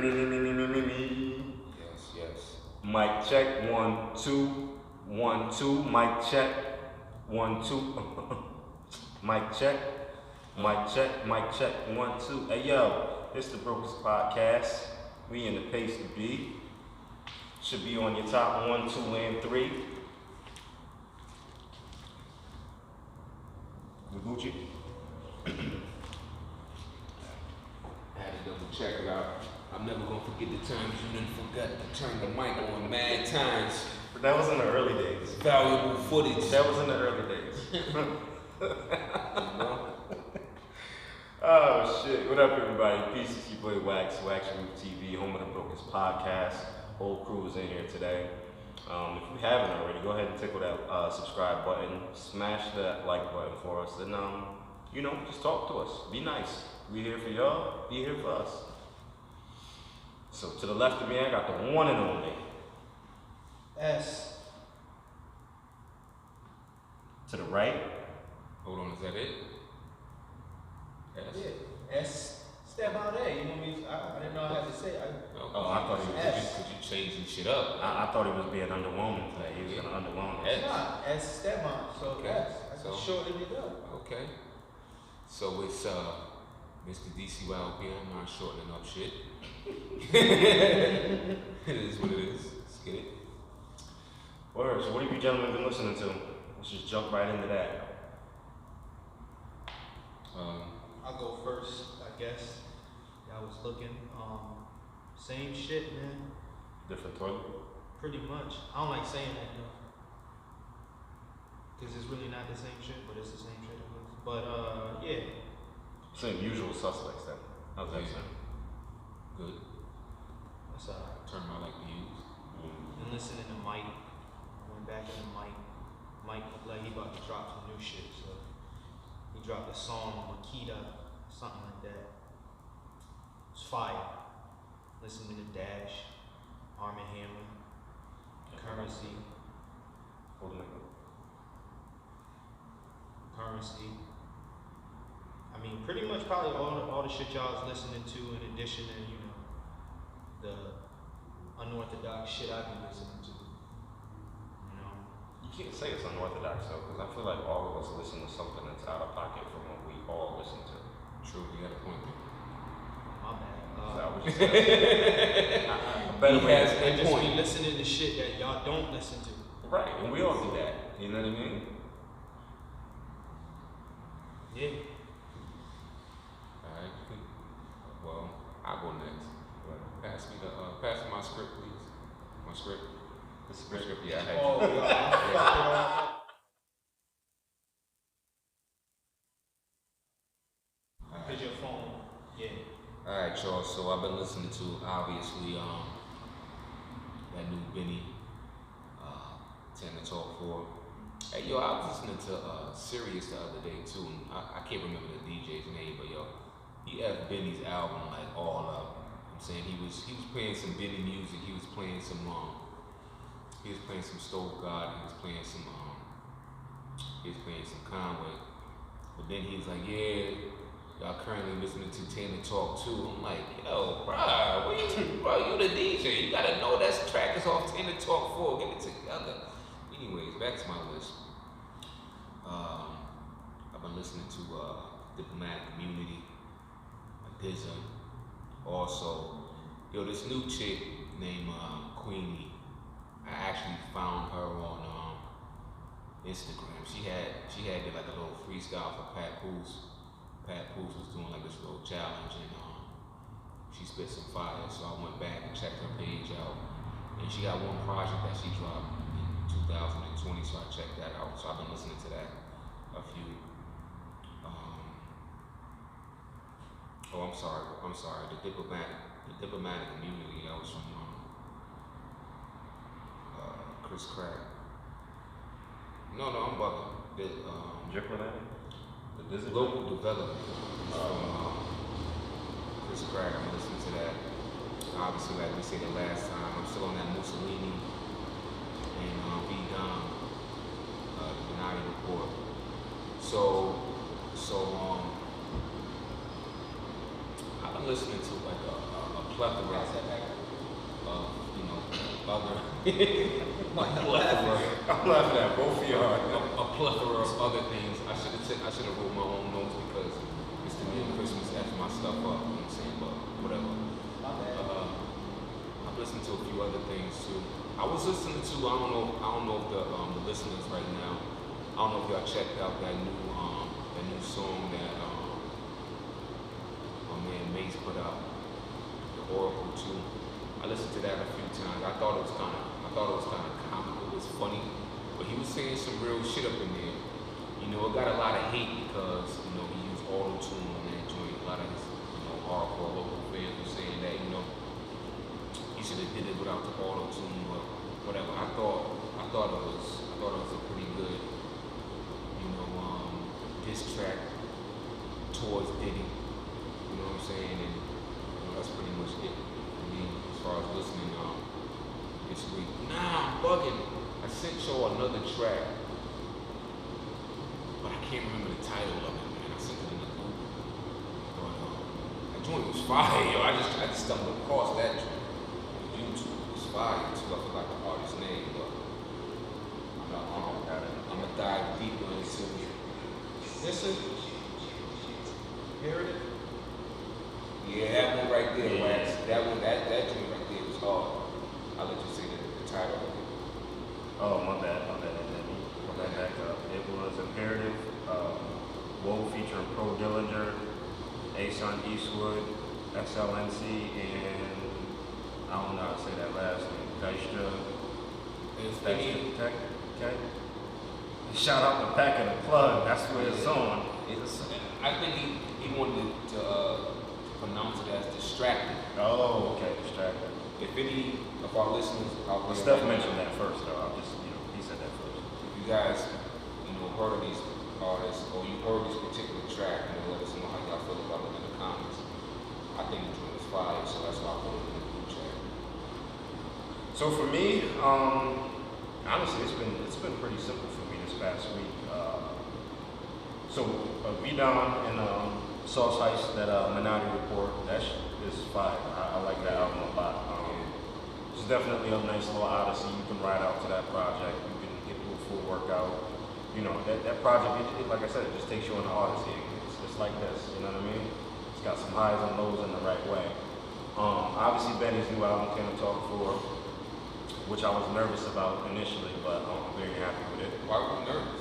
Yes, yes. Mic check, 1, 2, 1, 2. Mic check, 1, 2. Mic check, mic check, mic check, 1, 2. Hey yo, it's the Brokers Podcast. We in the place to be. Should be on your top 1, 2, and 3. We Gucci? I had to double check it out. I'm never gonna forget the times you done forgot to turn the mic on mad times. But that was in the early days. Valuable footage. That was in the early days. You know? Oh shit. What up everybody? Peace, it's your boy Wax Roof TV, home of the Brokers Podcast. Whole crew is in here today. If you haven't already, go ahead and tickle that subscribe button, smash that like button for us, and just talk to us. Be nice. We here for y'all, be here for us. So to the left of me, I got the one and only S. To the right. Hold on, is that it? S? Yeah. S. Step out there. You know what I mean? I didn't know how to say it. I thought he was S. Could you changing shit up? I thought he was being underwhelming today. He was gonna underwhelm us. It's not. S. Step on. So Okay. S. I So- can shorten it up. Okay. So it's Mr. DCYLP, I'm not shortening up shit. It is what it is. Let's get it. Word. So what have you gentlemen been listening to? Let's just jump right into that. I'll go first, I guess. I was looking. Same shit, man. Different toilet. Pretty much. I don't like saying that though, because it's really not the same shit, but it's the same shit. But yeah. Same usual suspects then. How's that Yeah. sound? Good. That's alright. Term I like to use. Been listening to Mike. Went back into Mike. Mike looked like he about to drop some new shit, so he dropped a song, Makita, something like that. It's fire. Listening to Dash, Arm & Hammer, Currency. Hold on. Currency. I mean, pretty much probably all the shit y'all was listening to, in addition to the unorthodox shit I've been listening to. You can't say it's unorthodox though, because I feel like all of us listen to something that's out of pocket from what we all listen to. True, you got a point there. My bad. So I was just a better way to I just be listening to shit that y'all don't listen to. Right, and we all do that. You know what I mean? Yeah. Alright. Well, I'll go next. Pass me my script, please. My script. The script, yeah, I had you. Oh, yeah. Here's your phone. Yeah. Alright, y'all, so I've been listening to, obviously, that new Benny, Tanna Talk 4. Hey, yo, I was listening to Sirius the other day, too, and I can't remember the DJ's name, but yo, he had Benny's album, like, all up. I'm saying he was playing some Benny music, he was playing some Stove God, he was playing some Conway, but then he was like, yeah, y'all currently listening to Tanna Talk 2. I'm like, yo, bro, you the DJ. You gotta know that track is off Tanna Talk 4. Get it together. Anyways, back to my list. I've been listening to Diplomatic Community, Dizza. Also, yo, this new chick named Queenie. I actually found her on Instagram. She had like a little freestyle for Pat Poose. Pat Poose was doing like this little challenge, and she spit some fire, so I went back and checked her page out, and she got one project that she dropped in 2020, so I checked that out. So I've been listening to that a few. I'm sorry. The diplomatic community. That was from Chris Crack. No, I'm bugging. The Local development from Chris Crack. I'm listening to that. Obviously, like we said the last time, I'm still on that Mussolini and V Dom, the Benatti report. So I've been listening to like a plethora of, you know, other I'm laughing at both of y'all. a plethora of other things. I should have wrote my own notes because it's the near Christmas after my stuff up. You know what I'm saying? But whatever. I've listened to a few other things too. I was listening to I don't know if the listeners right now. I don't know if y'all checked out that new song that my man Mace put out, the Oracle 2. I listened to that a few times. I thought it was kind of comical. It was funny, but he was saying some real shit up in there. You know, it got a lot of hate because he used auto tune on that joint. A lot of his hardcore local fans were saying that he should have did it without the auto tune, but whatever. I thought it was a pretty good diss track towards Diddy. You know what I'm saying? And that's pretty much it for me as far as listening this week. Nah, I'm bugging. I sent y'all another track, but I can't remember the title of it, man. I sent it in the group. But that joint was fire, yo. I just stumbled across that joint. YouTube was fire too. I forgot the artist's name, but I'm gonna dive deeper into it. Listen, hear it? Yeah, that one right there, Wax. That joint right there was hard. I'll let you say the title of it. Oh, my bad. Let me put that back up. It was Imperative, Woe featuring Pro Dillinger, Ason Eastwood, XLNC, and I don't know how to say that last name, Geistra. Okay. Shout out to Pack and the Plug, that's where it's on. I think he wanted to pronounce it as distracted. Oh, okay, Distracted. If any of our listeners out there, Steph mentioned that first, though. I'll just, he said that first. if you guys, heard of these artists or you heard this particular track, let us know how y'all feel about it in the comments. I think the joint was fire, so that's why I put it in the group chat. So for me, honestly, it's been pretty simple for me this past week. V-Don and Sauce Heist, that Minority Report, that is fire. I like that album a lot. It's definitely a nice little odyssey. You can ride out to that project. You can get to a full workout. That project, like I said, it just takes you on the odyssey. It's like this, you know what I mean? It's got some highs and lows in the right way. Obviously, Benny's new album, Tanna Talk 4, which I was nervous about initially, but I'm very happy with it. Why were you nervous?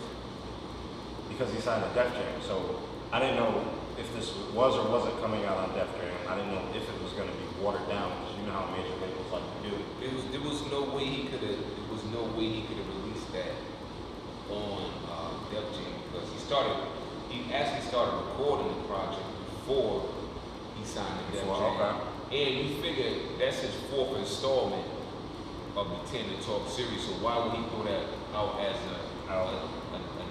Because he signed a Def Jam, so I didn't know if this was or wasn't coming out on Def Jam. I didn't know if it was going to be watered down, because you know how major labels like to do. There was no way he could have released that on Def Jam because he actually started recording the project before he signed the Def Jam. Okay. And you figure that's his fourth installment of the Tanna Talk series, so why would he throw that out as a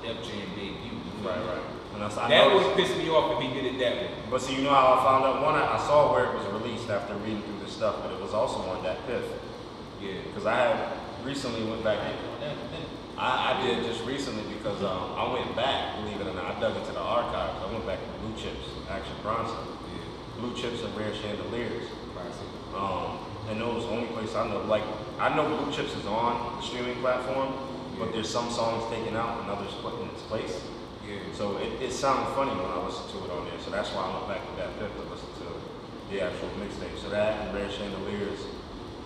Def Jam debut? Right. And that would piss me off if he did it that way. But see, you know how I found out? One, I saw where it was released after reading through the stuff, but it was also on that Piff. Yeah. Because I had recently went back. I did just recently because I went back, believe it or not. I dug into the archives. I went back to Blue Chips, Action Bronson. Yeah. Blue Chips and Rare Chandeliers. Classic. And those the only place I know. Like, I know Blue Chips is on the streaming platform, but there's some songs taken out and others put in its place. Yeah. So it sounded funny when I listened to it on there. So that's why I went back to that Piff to listen to the actual mixtape. So that and Rare Chandeliers.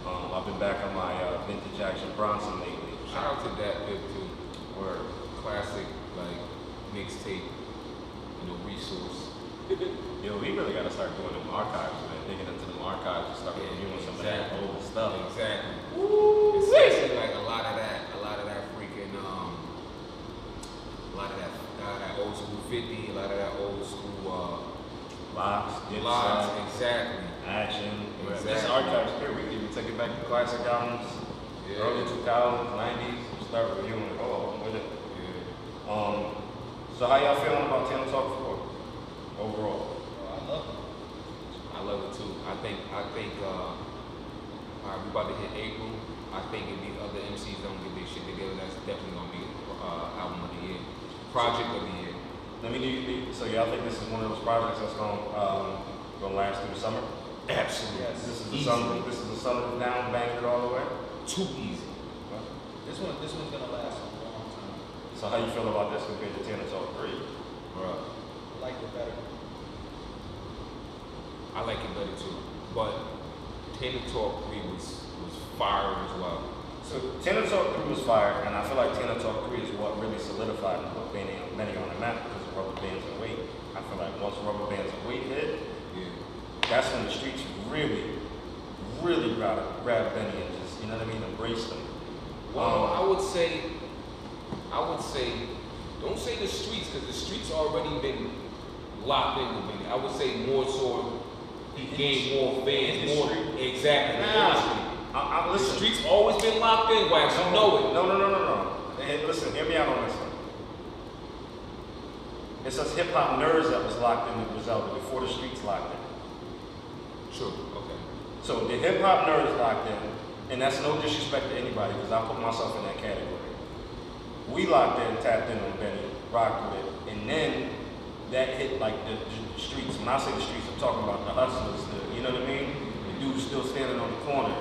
I've been back on my vintage Action Bronson lately. Shout out to that bit too, where classic mixtape, resource. Yo, we really gotta start doing them archives, man. Digging into them archives and start reviewing some of that old stuff. Exactly. Especially a lot of that freaking a lot of that old school 50, a lot of that old school Locks, exactly. Action. Exactly. This archives here, we can even take it back to classic albums, early 2000s, 90s, start reviewing it. Oh, I'm with it. Yeah. So how y'all feeling about Tanna Talk 4 overall? I love it too. I think we about to hit April. I think if these other MCs don't get their shit together, that's definitely gonna be album of the year, project of the year. So y'all think this is one of those projects that's gonna last through the summer? Absolutely. Yes. This is Easy. this is the son of down, banged it all the way. Too easy. This one's gonna last a long time. So how you feel about this compared to Tanna Talk 3? Bruh. I like it better. I like it better too. But Tanna Talk 3 was fire as well. So Tanna Talk 3 was fire, and I feel like Tanna Talk 3 is what really solidified and put Benny on the map because of Rubber Bands and Weight. I feel like once Rubber Bands and Weight hit, that's when the streets really grabbed Benny and just, you know what I mean, embraced him. Well, I would say, don't say the streets, because the streets already been locked in with Benny. I would say more so he gained more fans, more exactly. Nah, The listen. streets always been locked in, Wax. You know it. No. Hey, listen, hear me out on this one. It's us hip hop nerds that was locked in with Griselda before the streets locked in. True. Okay. So the hip hop nerds locked in, and that's no disrespect to anybody because I put myself in that category. We locked in, tapped in on Benny, rocked with it, and then that hit like the streets. When I say the streets, I'm talking about the hustlers, you know what I mean? The dudes still standing on the corner,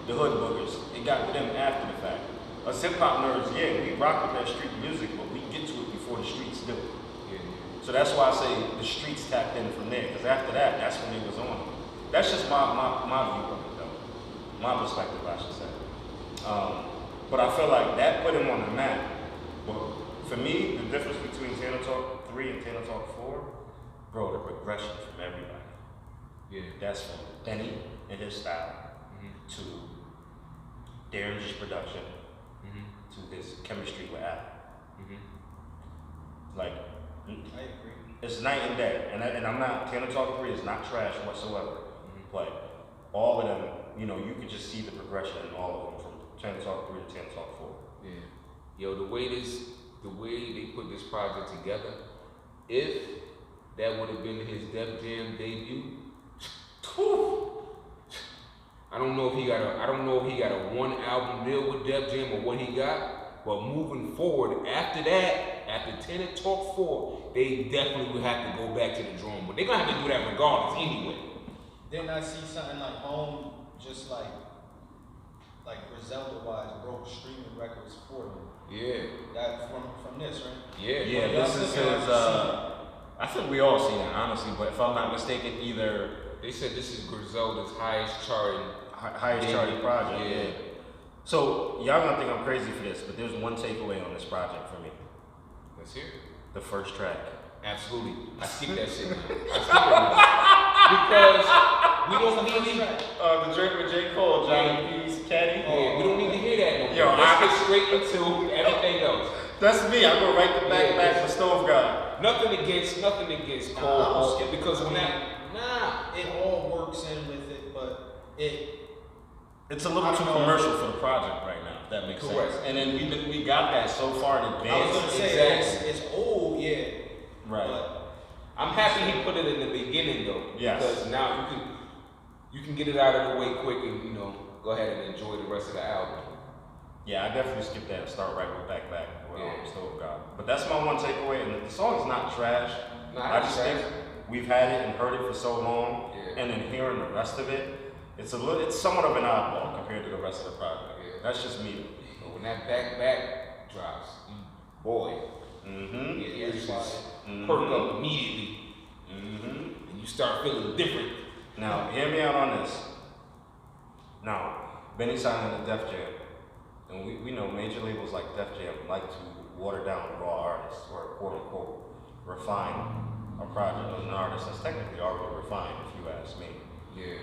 the hood boogers. It got to them after the fact. Us hip hop nerds, yeah, we rock with that street music, but we get to it before the streets do. So that's why I say the streets tapped in from there, because after that, that's when it was on. That's just my view of it, though. My perspective, I should say. But I feel like that put him on the map. But for me, the difference between Tanna Talk 3 and Tanna Talk 4, bro, the progression from everybody. Yeah. That's from Benny and his style to Darren's production to his chemistry with Al. Like, I agree. it's night and day, and I'm not. Tanna Talk 3 is not trash whatsoever. But all of them, you know, you could just see the progression in all of them from Tanna Talk 3 to Tanna Talk 4. Yeah. Yo, the way they put this project together, if that would have been his Def Jam debut, I don't know if he got a one album deal with Def Jam or what he got, but moving forward after that, after Tanna Talk 4, they definitely would have to go back to the drawing board. They're gonna have to do that regardless anyway. Didn't I see something like Home, just like Griselda wise, broke streaming records for them? Yeah. That from this, right? Yeah. Yeah, this is his. I think we all seen it, honestly. But if I'm not mistaken, either They said this is Griselda's highest highest charting project. Yeah. So y'all gonna think I'm crazy for this, but there's one takeaway on this project for me. Let's hear it. The first track. Absolutely. I skip that shit now. I skip it now. Because we don't need The Drake with J. Cole, Johnny B's Caddy. Yeah, we don't need to hear that no more. Yo, Let's get straight into everything else. That's me. I go right to back for Stove God. Nothing against Cole. I don't skip it. Because when It all works in with it, but It's a little too commercial for the project right now, if that makes Correct. sense. And then we got that so far in I was advance. gonna say Exactly. it's old, yeah. Right. But I'm happy he put it in the beginning though. Yes. Because now you can get it out of the way quick and go ahead and enjoy the rest of the album. Yeah, I definitely skip that and start right with back with Yeah. Stove God. But that's my one takeaway. And the song's not trash. Nah, I it's just trash. think we've had it and heard it for so long, Yeah. and then hearing the rest of it, it's somewhat of an oddball compared to the rest of the project. Yeah. That's just me. But when that back drops, boy, Mm-hmm. your ears just Mhm. perk up immediately, Mm-hmm. and you start feeling different. Now, hear me out on this. Now, Benny signed to Def Jam, and we know major labels like Def Jam like to water down raw artists, or quote unquote refine a project, an artist that's technically already refined, if you ask me. Yeah.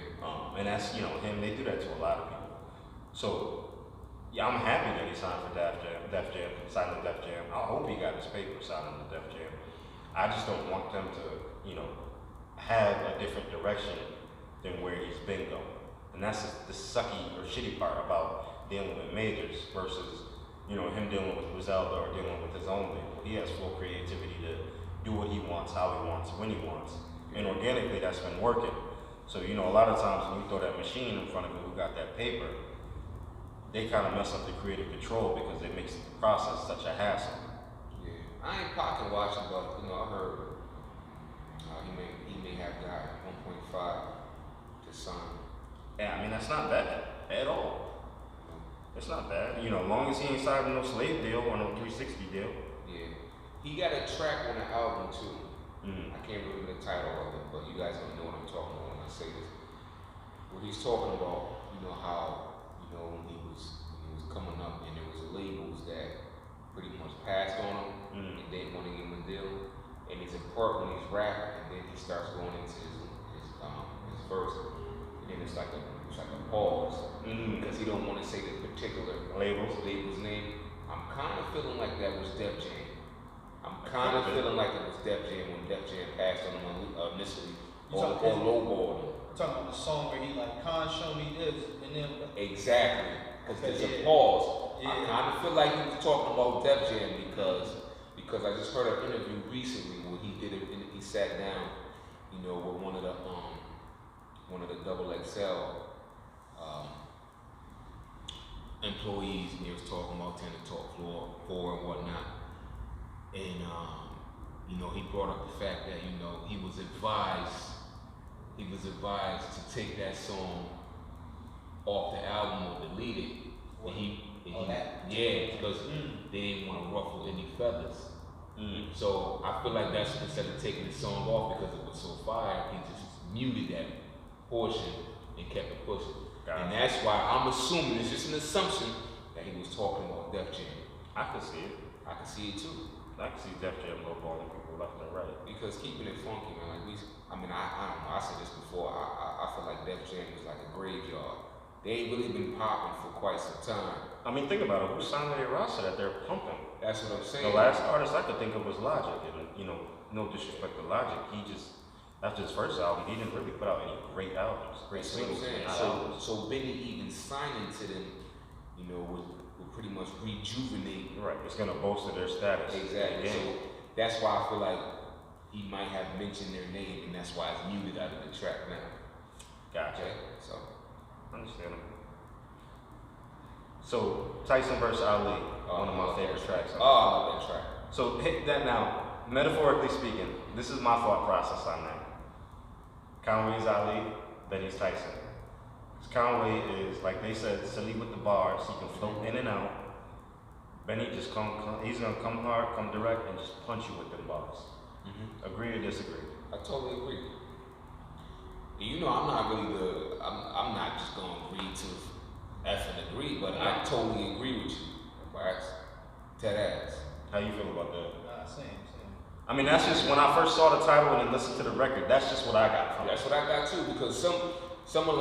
And that's, him, they do that to a lot of people. So, yeah, I'm happy that he signed for Def Jam, signed to Def Jam. I hope he got his paper signed to Def Jam. I just don't want them to, have a different direction than where he's been going. And that's the sucky or shitty part about dealing with majors versus, him dealing with Griselda or dealing with his own label. He has full creativity to do what he wants, how he wants, when he wants. And organically, that's been working. So, a lot of times when you throw that machine in front of him who got that paper, they kind of mess up the creative control because it makes the process such a hassle. Yeah. I ain't pocket watching, but I heard he may have got 1.5 to sign Yeah, I mean, that's not bad at all. It's not bad. You know, as long as he ain't signed no slave deal or no 360 deal. Yeah. He got a track on the album too. Mm. I can't remember the title of it, but you guys gonna know what I'm talking about when I say this. Where he's talking about, you know, how, you know, when he was coming up and there was labels that pretty much passed on him and didn't want to give him a deal. And he's in part when he's rapping, and then he starts going into his verse, and then it's like a pause because he don't want to say the particular label's name. I'm kind of feeling like that was Def Jam. I'm kind of feeling like it was Def Jam when Def Jam passed on him initially or lowballed him. Talking about the song where he like, Khan, show me this, and then exactly, because there's a pause. Yeah. I kind of feel like he was talking about Def Jam because I just heard an interview recently where he did it. He sat down, you know, with one of the Double XL employees, and he was talking about Tanna Talk 4 and whatnot. And you know, he brought up the fact that, you know, he was advised to take that song off the album or delete it. Because they didn't want to ruffle any feathers. So I feel like that's, instead of taking the song off because it was so fire, he just muted that portion and kept it pushing. And that's why I'm assuming, it's just an assumption, that he was talking about Def Jam. I can see it. I can see it too. I can see Def Jam lowballing people left and right. Because keeping it funky, man. Like I don't know. I said this before. I feel like Def Jam was like a graveyard. They ain't really been popping for quite some time. I mean, think about it. Who signed their roster that they're pumping? That's what I'm saying. The last artist I could think of was Logic, and you know, no disrespect to Logic, he just, after his first album, he didn't really put out any great albums, great singles. So Benny even signing to them, you know, would pretty much rejuvenate. Right, it's gonna bolster their status. Exactly. So that's why I feel like he might have mentioned their name, and that's why it's muted out of the track now. Gotcha. Okay, so understandable. So Tyson versus Ali, one of my favorite tracks. Oh, I love that track. So hit that now. Metaphorically speaking, this is my thought process on that. Conway's Ali, Benny's Tyson. Conway is, like they said, silly with the bars. He can float in and out. Benny just he's gonna come hard, come direct, and just punch you with them bars. Agree or disagree? I totally agree. You know, I'm not just gonna agree to F and agree, but I totally agree with you. Right? Dead ass. How you feel about that? Same. I mean, that's just, when I first saw the title and then listened to the record, that's just what I got from it. That's what I got too, because some of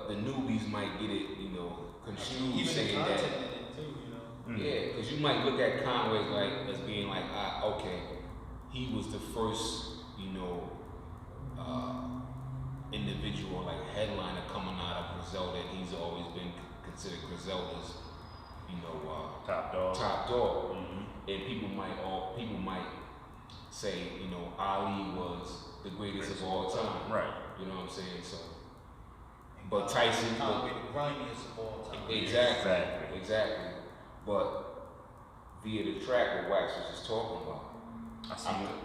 the newbies might get it, you know, confused, even saying the that. content in it too, you know. Yeah, because you might look at Conway like as being like, okay, he was the first, you know, individual, like headliner coming out of Griselda, and he's always been considered Griselda's, you know, top dog. And people might say, you know, Ali was the greatest of all time. Right. You know what I'm saying? So, but Tyson, Conway the grimiest of all time. Exactly. But via the track what Wax was just talking about,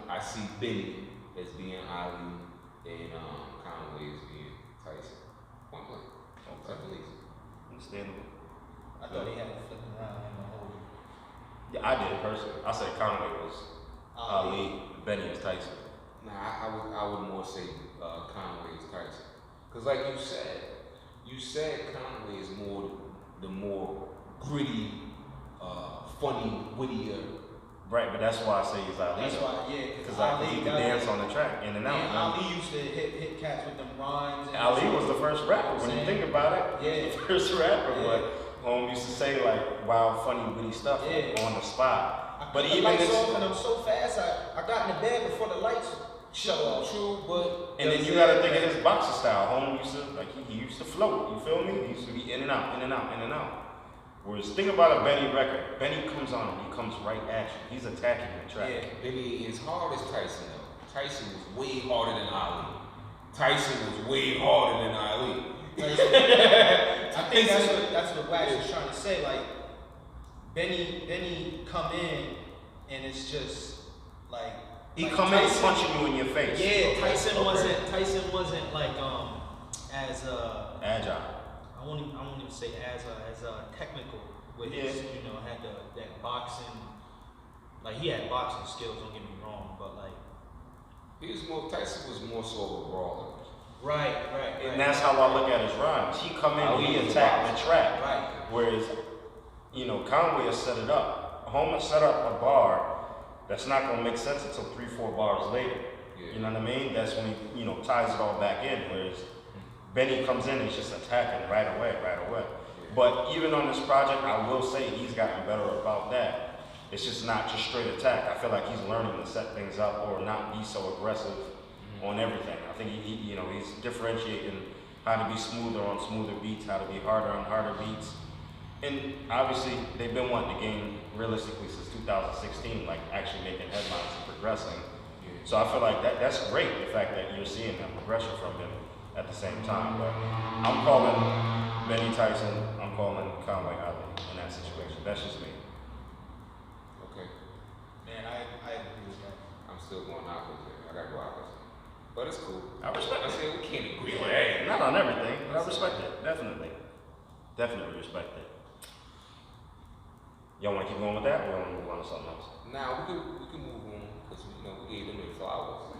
I see Benny as being Ali and Conway as being Tyson. Point blank. Okay. Understandable. I thought he had to flip around in the whole. Yeah, I did personally. I said Conway was Ali, Benny was Tyson. Nah, I would more say Conway is Tyson. Cause like you said Conway is the more gritty, funny, wittier. Right, but that's why I say he's Ali. That's why, yeah. Because he can dance on the track in and out. Yeah, Ali used to hit cats with them rhymes. Ali was the first rapper. When you think about it, yeah, the first rapper. But used to say like wild, funny, witty stuff on the spot. But even lights off and I'm so fast, I got in the bed before the lights shut off. True, but and then you gotta think of his boxer style. Home used to he used to float. You feel me? He used to be in and out, in and out, in and out. Whereas think about a Benny record. Benny comes on and he comes right at you. He's attacking the track. Yeah, Benny is hard as Tyson though. Tyson was way harder than Ali. Tyson was way harder than Ali. I think that's what Wax is trying to say. Like Benny come in and it's just like he come in punching you in your face. Yeah, Tyson wasn't like as agile. I won't even say as technical with his, had that boxing, like he had boxing skills. Don't get me wrong, but like Tyson was more so of a brawler. Right. And that's how I look at his runs. He come in, he attack the track. Right. Whereas, Conway has set it up. Homer set up a bar that's not going to make sense until 3-4 bars later. Yeah. You know what I mean? That's when he, ties it all back in. Whereas Benny comes in and he's just attacking right away. Yeah. But even on this project, I will say he's gotten better about that. It's just not just straight attack. I feel like he's learning to set things up or not be so aggressive on everything. I think he's differentiating how to be smoother on smoother beats, how to be harder on harder beats. And obviously, they've been wanting the game realistically since 2016, like actually making headlines and progressing. Yeah. So I feel like that's great, the fact that you're seeing that progression from him at the same time. But I'm calling Benny Tyson, I'm calling Conway Ali in that situation. That's just me. Okay. Man, I agree with that. I'm still going opposite. I gotta go opposite. But it's cool. I respect I it. said we can't agree on that. Not on everything, but I respect it. Definitely respect it. Y'all want to keep going with that, or y'all want to move on to something else? Now we can move on because we gave them their flowers.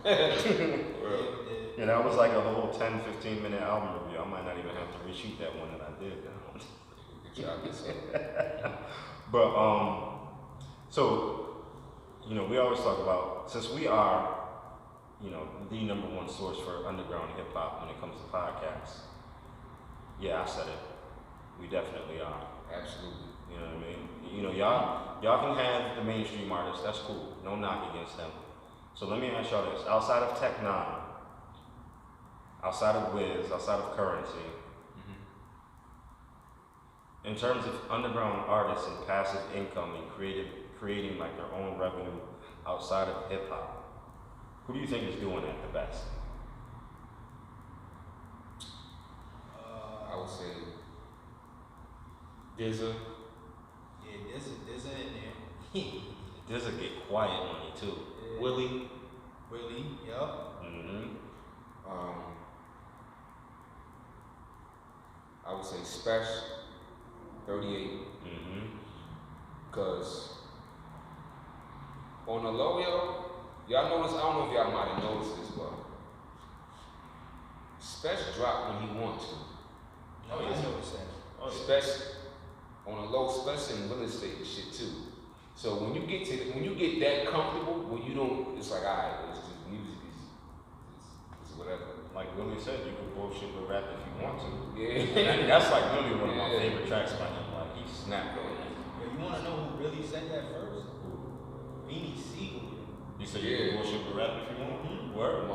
Yeah, that was like a whole 10-15 minute album review. I might not even have to reshoot that one that I did. Good job, this But so we always talk about, since we are the number one source for underground hip hop when it comes to podcasts. Yeah, I said it. We definitely are. Absolutely. You know what I mean? Y'all can have the mainstream artists. That's cool. No knock against them. So let me ask y'all this: outside of Tech Nine, outside of Wiz, outside of Currency, in terms of underground artists and passive income and creating like their own revenue outside of hip hop, who do you think is doing it the best? I would say Dizza. Yeah, Dizza in there. Dizza get quiet money too. Yeah. Willie. Yup. I would say Special 38. Cause on the low, y'all notice, I don't know if y'all might have noticed this, but Special drop when he wants to. Oh, yeah, I noticed that. Especially on a low, especially in real estate and shit too. So when you get that comfortable, when you don't, it's like, alright, it's just music is whatever. Like Willie said, you can bullshit with rap if you want to. Yeah. And that's like literally one of my favorite tracks by him. Like he snapped on it. You want to know who really said that first? Beanie Siegel. You said you can bullshit with rap if you want to. Word.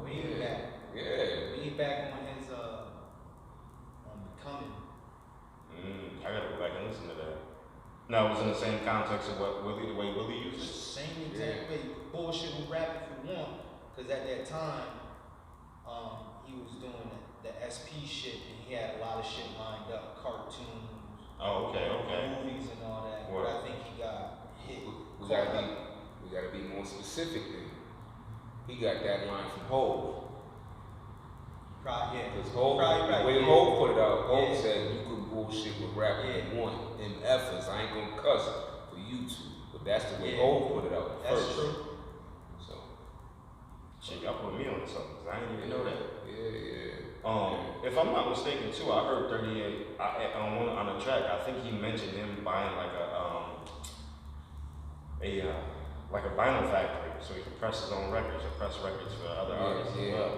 Way back. Yeah. Way back on his on Becoming. I gotta go back and listen to that. No, it was in the same context of what Willie, the way Willie used it. Same exact way. Bullshit with rap if you want, because at that time, he was doing the SP shit, and he had a lot of shit lined up, cartoons, movies, and all that. What? But I think he got hit. We gotta be more specific then. He got that line from Hov. Probably, yeah. Because Hov, right, the way yeah. Hov put it out, Hov Yeah. said you could bullshit with rap if you want. Them effers, I ain't gonna cuss for YouTube. But that's the way Hov put it out That's first. true. So. Shit, y'all put me on something, because I didn't even know that. Yeah. If I'm not mistaken too, I heard 38 on a track. I think he mentioned him buying like a vinyl factory, so he could press his own records or press records for other artists as well.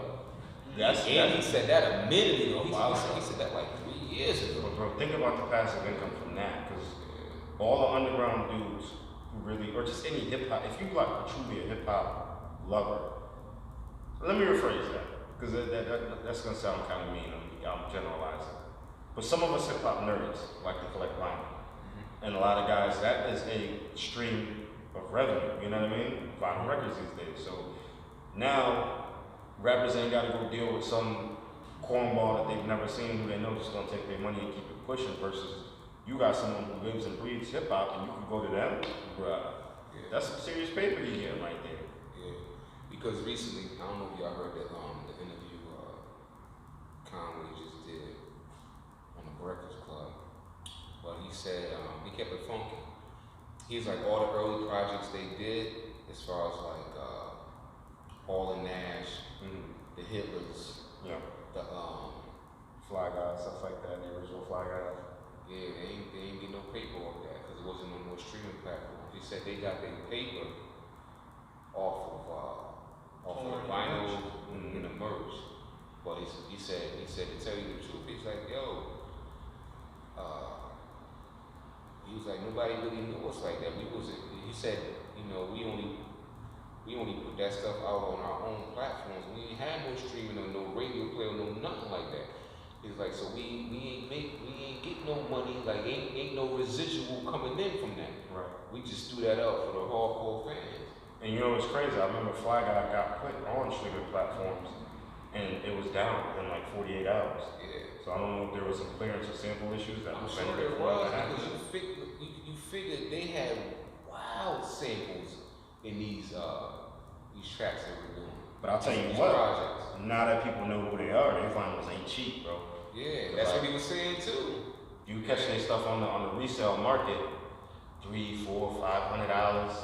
He said that a minute ago. He said that like 3 years ago. But bro, think about the passive income from that, because all the underground dudes who really, or just any hip hop, if you like truly a hip hop lover, let me rephrase that, because that's gonna sound kind of mean. I'm generalizing, but some of us hip hop nerds like to collect vinyl, and a lot of guys, that is a stream of revenue. You know what I mean? Vinyl records these days. So now rappers ain't got to go deal with some cornball that they've never seen, who they know just gonna take their money and keep it pushing. Versus you got someone who lives and breathes hip hop, and you can go to them, bruh. That's some serious paper you getting right there. Yeah. Because recently, I don't know if y'all heard that the interview Conway just did He kept it funky. He's like all the early projects they did, as far as like Hall and Nash, the Hitlers, Yeah. the Fly Guys, stuff like that, the original Fly Guys. yeah, they ain't get no paper off that because it wasn't no more streaming platforms. He said they got their paper off of the vinyl and the merch. But he said to tell you the truth, he's like, yo, he was like, nobody really knew us like that. He said, you know, we only put that stuff out on our own platforms. We ain't had no streaming or no radio play or no nothing like that. He's like, so we ain't get no money, like ain't no residual coming in from that. Right. We just threw that out for the hardcore fans. And you know what's crazy? I remember Fly Guy got put on streaming platforms, and it was down within like 48 hours. Yeah. So I don't know if there was some clearance or sample issues that I'm was sure there was because you figured they had wild samples in these tracks that we're doing. But I'll tell you These what, projects. now that people know who they are, their vinyls ain't cheap, bro. Yeah, that's what he was saying too. You catch their stuff on the resale market, $300, $400, $500. Yeah.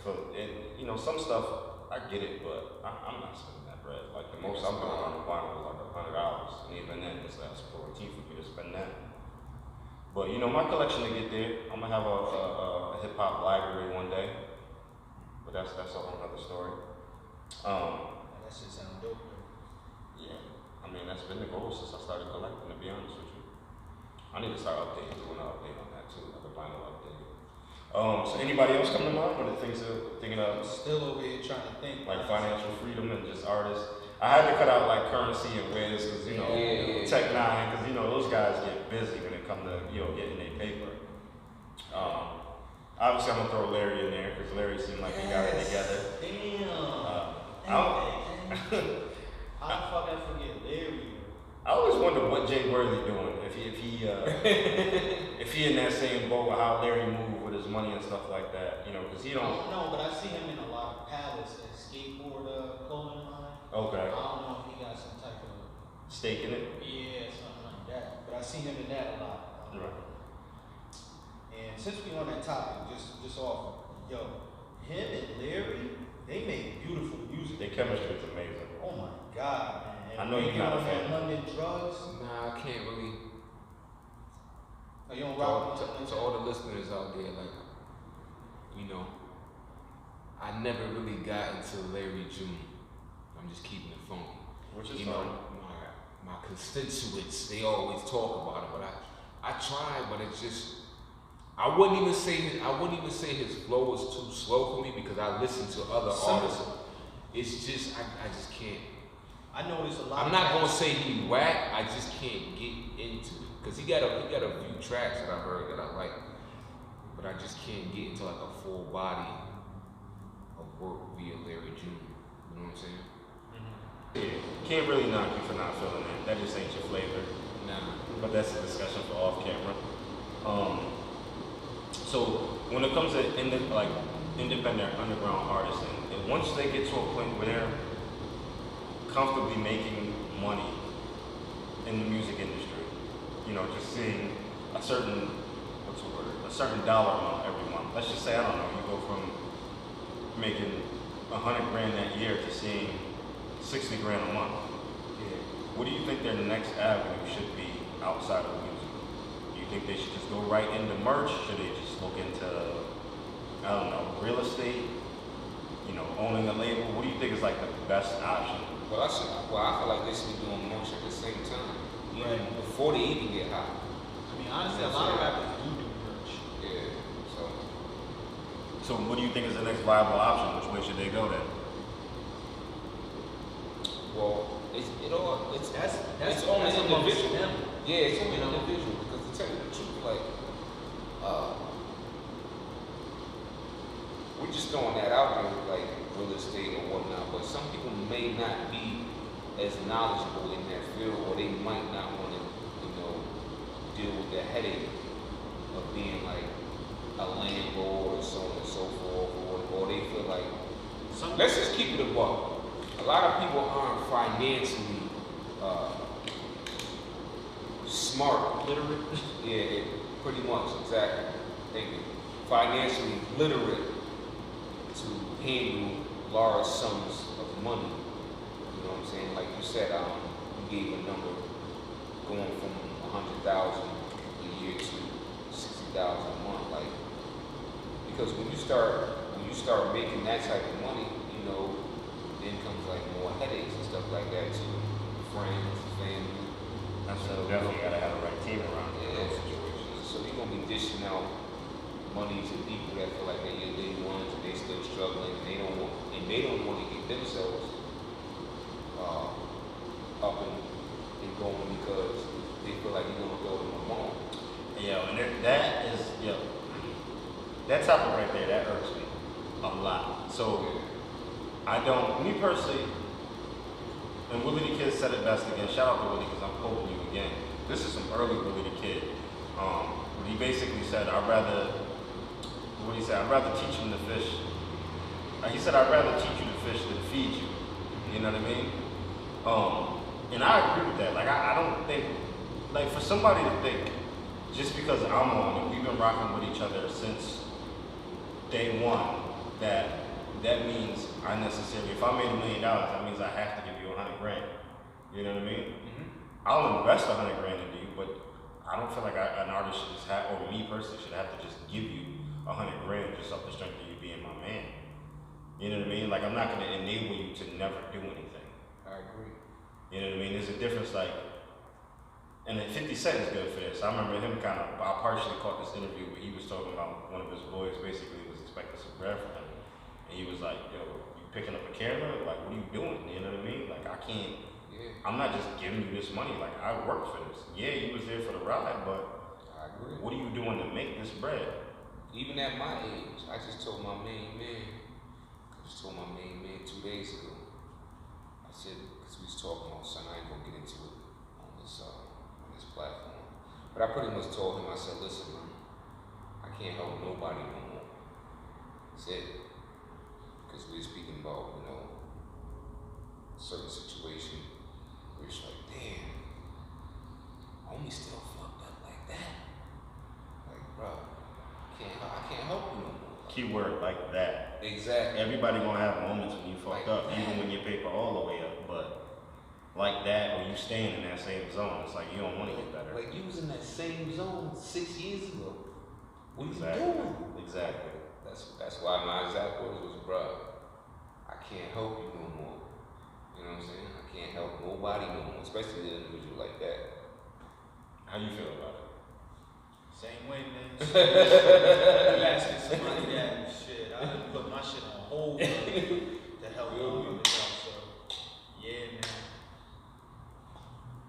For it, you know, some stuff I get it, but I'm not spending that bread. Like the most I'm putting on the vinyl is like $100, and even then it's that's for for me to spend that. But you know, my collection to get there, I'm gonna have a hip hop library one day, but that's a whole other story. That shit sound dope, though. Yeah, I mean that's been the goal since I started collecting. To be honest with you, I need to start doing an update on that too, like a vinyl update. So anybody else come to mind? What are the things they're thinking I'm of? still over here trying to think. Like financial freedom and just artists. I had to cut out like Currency and Wiz because you know Tech Nine because you know those guys get busy when it comes to getting their paper. Obviously I'm gonna throw Larry in there because Larry seemed like he got it together. How the fuck I forget Larry? I always wonder what Jay Worthy doing if he in that same boat with how Larry moved with his money and stuff like that. You know because he I don't. don't know, but I see him in a lot of palace and skateboard clothing line. Okay. I don't know if he got some type of Stake in it. yeah, something like that. But I see him in that a lot. Right. And since we on that topic, just off, yo, him and Larry, they make beautiful music. Their chemistry is amazing. Oh my God, man. I know you're not a fan. London Drugs. Nah, I can't really. Oh, you don't To rock all the listeners out there, like, you know, I never really got into Larry June. I'm just keeping it funky. Which is you fine. know, my constituents, they always talk about it, but I tried, but it's just, I wouldn't even say his flow was too slow for me because I listen to other artists. It's just I just can't. I noticed a lot. I'm not gonna say he whack. I just can't get into it because he got a few tracks that I heard that I like, but I just can't get into like a full body of work via Larry June. You know what I'm saying? Yeah. Can't really knock you for not feeling that. That just ain't your flavor. Nah. But that's a discussion for off camera. So when it comes to independent underground artists, and once they get to a point where they're comfortably making money in the music industry, you know, just seeing a certain dollar amount every month. Let's just say, I don't know, you go from making $100 grand that year to seeing 60 grand a month. Yeah. What do you think their next avenue should be outside of music? Do you think they should just go right into merch? Should they just look into, I don't know, real estate? You know, owning a label? What do you think is like the best option? Well, I feel like they should be doing merch at the same time, even before they even get hot. I mean, honestly, a lot of rappers do merch. Yeah. So what do you think is the next viable option? Which way should they go then? Well, it's That's only amongst individual. them. Yeah, it's only individual because to tell you the truth, like, we're just throwing that out there, like real estate or whatnot. But some people may not be as knowledgeable in that field, or they might not want to, you know, deal with the headache of being like a landlord or so on and so forth, or they feel like. Let's just keep it a buck. A lot of people aren't financially smart. Literate. Yeah, Pretty much, exactly. Thank you. Financially literate to handle large sums of money. You know what I'm saying? Like you said, you gave a number going from 100,000 a year to 60,000 a month. Like, because when you start making that type of money, you know, then comes like more headaches and stuff like that too. Friends, family. So definitely gotta have the right team around you in those situations. So you're gonna be dishing out money to people that feel like they ones and they still struggling and they don't want to get themselves up and going because they feel like you're gonna throw them a bone. Yeah, and that is that topic right there, that irks me a lot. So I don't, me personally, and Willie the Kid said it best again. Shout out to Willie because I'm quoting you again. This is some early Willie the Kid. He basically said, I'd rather teach him to fish. He said, I'd rather teach you to fish than feed you. You know what I mean? And I agree with that. Like, I don't think, like, for somebody to think, just because I'm on and we've been rocking with each other since day one, that means I necessarily, if I made $1 million, that means I have to give you 100 grand. You know what I mean? Mm-hmm. I'll invest 100 grand into you, but I don't feel like an artist should just have, or me personally should have to just give you 100 grand just off the strength of you being my man. You know what I mean? Like, I'm not gonna enable you to never do anything. I agree. You know what I mean? There's a difference, like, and then 50 Cent is good for this. I remember him I partially caught this interview where he was talking about one of his boys basically was expecting some bread from him. And he was like, yo, you picking up a camera? Like, what are you doing? You know what I mean? Like, I can't, I'm not just giving you this money. Like, I work for this. Yeah, you was there for the ride, but I agree. What are you doing to make this bread? Even at my age, I just told my main man 2 days ago. I said, because we was talking on Sunday, I ain't gonna get into it on this platform. But I pretty much told him, I said, listen, man, I can't help nobody no more. That's it. Because we were speaking about, you know, a certain situation where it's like, damn, homie still fucked up like that. Like, bro, I can't help you no more. Keyword like that. Exactly. Everybody gonna have moments when you fucked Like up, that. even when your paper all the way up, but like that, or you staying in that same zone, it's like you don't want to get better. Like you was in that same zone 6 years ago. What Exactly. you doing? Exactly. That's why my exact words was, bro, I can't help you no more. You know what I'm saying? I can't help nobody no more, especially an individual like that. How you feel about it? Same way, man. You asking somebody that shit. I done put my shit on hold to help motherfuckers out. So, yeah, man.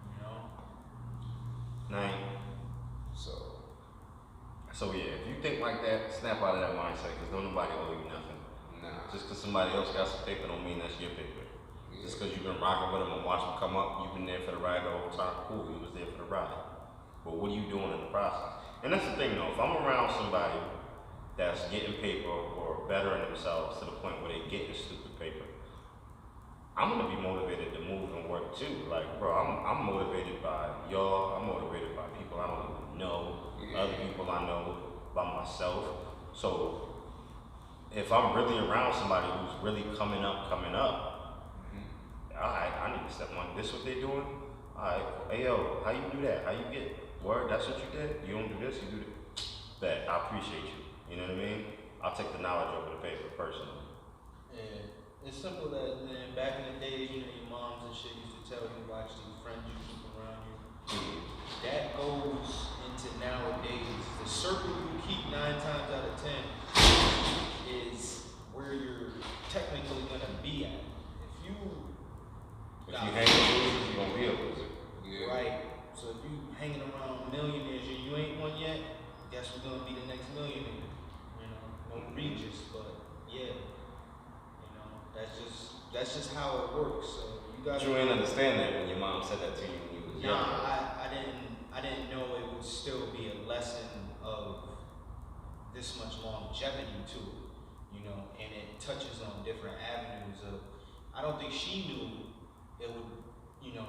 You know? So yeah, if you think like that, snap out of that mindset, because don't nobody owe you nothing. Nah. Just because somebody else got some paper don't mean that's your paper. Yeah. Just because you've been rocking with them and watched them come up, you've been there for the ride the whole time. Cool, you was there for the ride. But what are you doing in the process? And that's the thing though, if I'm around somebody that's getting paper or bettering themselves to the point where they get the stupid paper, I'm gonna be motivated to move and work too. Like, bro, I'm motivated by y'all, I'm motivated by people I don't even know, other people I know, by myself. So if I'm really around somebody who's really coming up, alright, I need to step on this what they doing. Alright, hey yo, how you do that? How you get word? That's what you did? You don't do this, you do that. I appreciate you. You know what I mean? I'll take the knowledge over the paper personally. Yeah. It's simple that, man, back in the days, you know, your moms and shit used to tell you, watch these friends you keep around you. That goes into nowadays. The circle you keep 9 times out of 10 is where you're technically gonna be at. If you hang with losers, you're gonna be a loser. Yeah. Right. So if you hanging around millionaires and you ain't one yet, guess who's gonna be the next millionaire? You know, no Regis, but yeah. That's just how it works. So you got. But you ain't understand that when your mom said that to you when you was young. Nah, I didn't know it would still be a lesson of this much longevity to it, you know, and it touches on different avenues of. I don't think she knew it would, you know,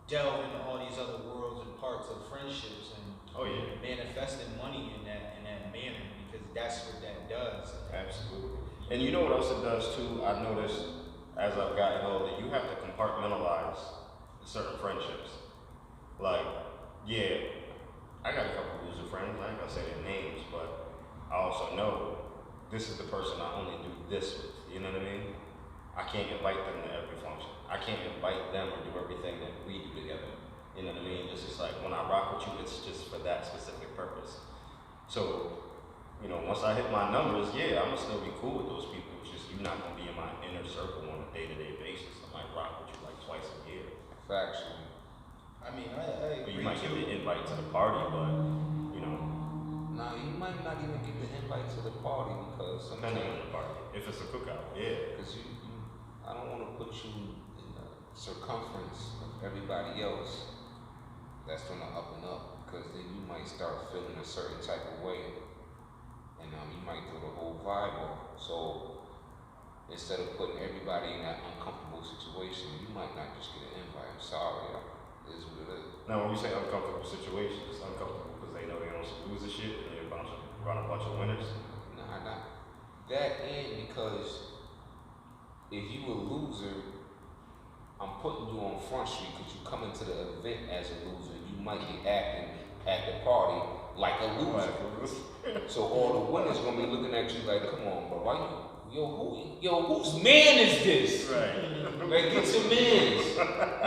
delve into all these other worlds and parts of friendships and Oh yeah. manifesting money in that manner because that's what that does. Absolutely. And you know what else it does too? I've noticed as I've gotten older, you have to compartmentalize certain friendships. Like, yeah, I got a couple loser friends. I ain't gonna say their names, but I also know this is the person I only do this with. You know what I mean? I can't invite them to every function. I can't invite them or do everything that we do together. You know what I mean? It's just like when I rock with you, it's just for that specific purpose. So, you know, once I hit my numbers, yeah, I'm gonna still be cool with those people. It's just you're not gonna be in my inner circle on a day-to-day basis. I might rock with you like twice a year. Factually. I mean, I But agree you might too. get the invite to the party, but you know, Now you might not even get the invite to the party because depending on sometimes, the party. If it's a cookout, yeah. because I don't want to put you in the circumference of everybody else that's gonna up and up, because then you might start feeling a certain type of way, and you might throw the whole vibe off. So instead of putting everybody in that uncomfortable situation, you might not just get an invite. I'm sorry, it is what it is. Now, when you say uncomfortable situations, it's uncomfortable because they know they don't lose the shit and they're run a bunch of winners. Nah, not that, and because if you a loser, I'm putting you on Front Street because you come into the event as a loser. You might be acting at the party like a loser. So all the winners gonna be looking at you like, come on, bro, why you, whose man is this? Right. Like, get your mans.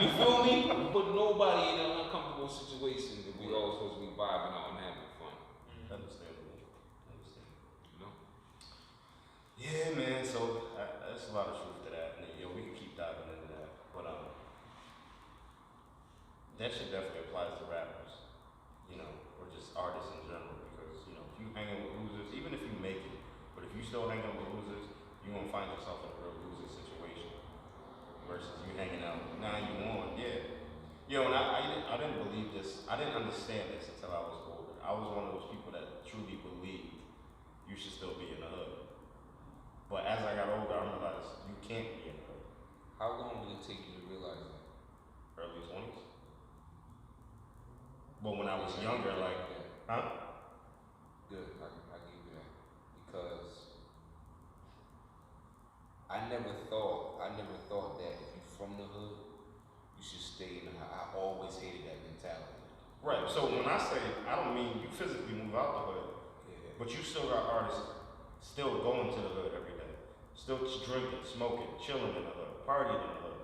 You feel me? Put nobody in an uncomfortable situation if we all supposed to be vibing out and having fun. Understandable. You know? Yeah, man. So that's a lot of truth to that. And yeah, we can keep diving into that, but that shit definitely applies to rappers, you know, or just artists in general. Because you know, if you hanging with losers, even if you make it, but if you still hanging with losers, you're gonna find yourself in a real losing situation. Versus you hanging out, now you on, yeah. Yo, and I didn't believe this. I didn't understand this until I was older. I was one of those people that truly believed you should still be in the hood. But as I got older, I realized you can't be in the hood. How long will it take you to realize that? Early 20s. But when I was younger, like, huh? Good, I give you that. Because I never thought that if you're from the hood, you should stay in the hood. I always hated that mentality. Right. So when I say, I don't mean you physically move out the hood, Yeah. but you still got artists still going to the hood every day, still drinking, smoking, chilling in the hood, partying in the hood.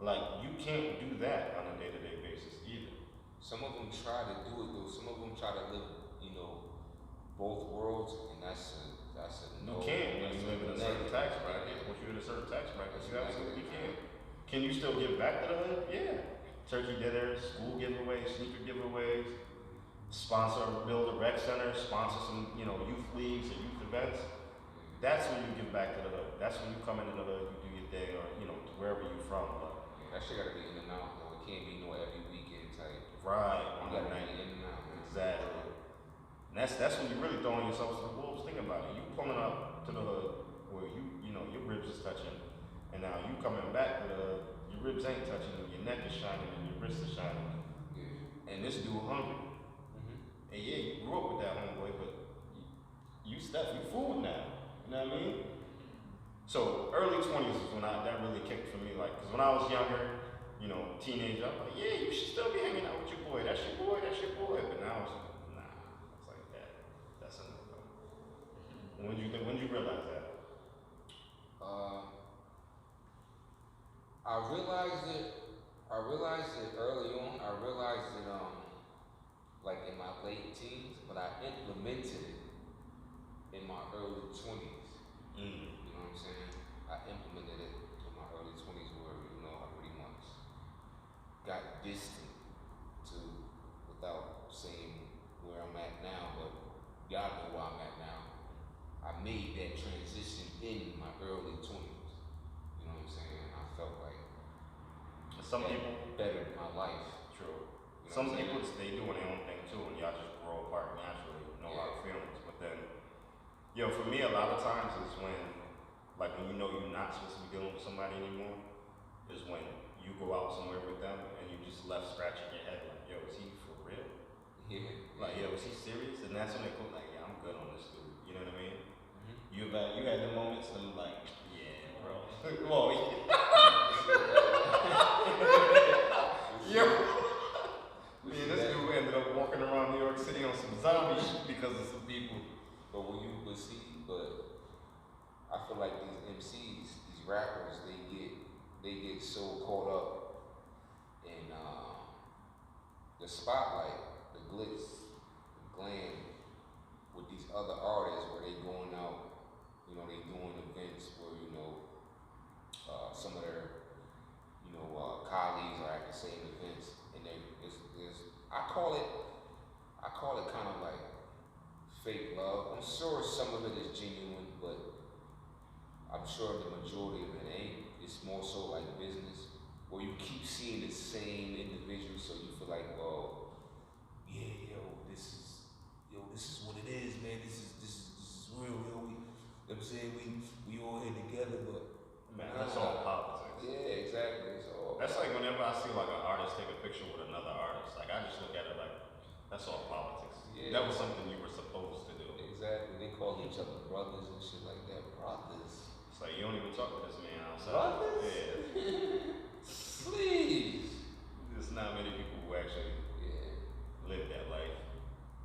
Like you can't do that on a day-to-day basis either. Some of them try to do it though. Some of them try to live, both worlds, and that's a no. You can't when you live in a certain tax bracket. Once you're in a certain tax bracket, you absolutely can. Can you still give back to the hood? Yeah. Turkey dinners, school giveaways, sneaker giveaways, sponsor, build a rec center, sponsor some, youth leagues or youth events. That's when you give back to the hood. That's when you come into the hood, you do your day, or to wherever you're from. But that shit gotta be in and out though. It can't be no every weekend type. right You on gotta that night. be in and out. Exactly. And that's when you're really throwing yourself to the wolves. Think about it. You pulling up to the hood where your ribs is touching, and now you coming back to the hood, your ribs ain't touching, and your neck is shining, and your wrist is shining. Yeah. And this dude hungry. And yeah, you grew up with that homeboy, but you food now. You know what I mean? So early 20s is when that really kicked for me. Like, cause when I was younger, teenager, I'm like, yeah, you should still be hanging out with your boy. That's your boy. That's your boy. But now it's like, nah. It's like that. That's a no-go. When did you realize that? I realized it early on. I realized it like in my late teens, but I implemented it in my early 20s. You know what I'm saying? I implemented it in my early 20s where I pretty much got distant to, without saying where I'm at now, but y'all know where I'm at now. I made that transition in my early 20s. You know what I'm saying? I felt like Some people bettered my life. True. You know Some what I'm people saying? they doing their own thing too, and y'all just grow apart naturally, no hard feelings. But then, for me, a lot of times is when you're not supposed to be dealing with somebody anymore, is when you go out somewhere with them and you just left scratching your head like, yo, is he for real? Yeah. Like, yo, was he serious? And that's when they put like, yeah, I'm good on this dude. You know what I mean? Mm-hmm. You had the moments and like, yeah, bro. Well, yo, me and this dude ended up walking around New York City on some zombie shit because of some people. But when you but see, but I feel like these MCs, these rappers, they get so caught up in the spotlight, the glitz, the glam with these other artists where they going out, you know, they doing events where, you know, some of their, you know, colleagues are at the same events, and I call it kind of like fake love. I'm sure some of it is genuine, but I'm sure the majority of it ain't. It's more so like business, where you keep seeing the same individual, so you feel like, well, yeah, this is what it is, man. This is real. We, you know what I'm saying, we all here together, but man, that's all politics. Yeah, exactly. It's all. That's like whenever I see like an artist take a picture with another artist, like I just look at it like that's all politics. Yeah. That was something you were supposed to do. Exactly. They call each other brothers and shit like that. Brothers. It's like you don't even talk to this man outside. Brothers? Yeah. Please. There's not many people who actually live that life.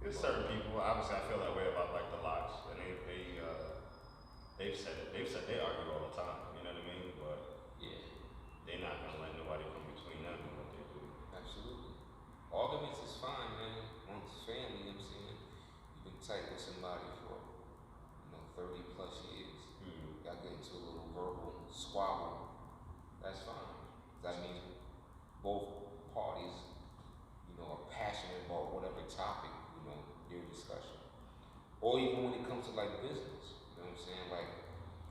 There's certain people, obviously I feel that way about like the Locks, and they've said it. They've said they argue all the time, you know what I mean? But Yeah. they're not gonna let nobody come between them and what they do. Absolutely. Arguments is fine, man. Once family, you know what I'm saying? You've been tight with somebody for, 30 plus years. Mm-hmm. Y'all get into a little verbal squabble. That's fine. That means both parties, are passionate about whatever topic, your discussion. Or even when it comes to like business, you know what I'm saying?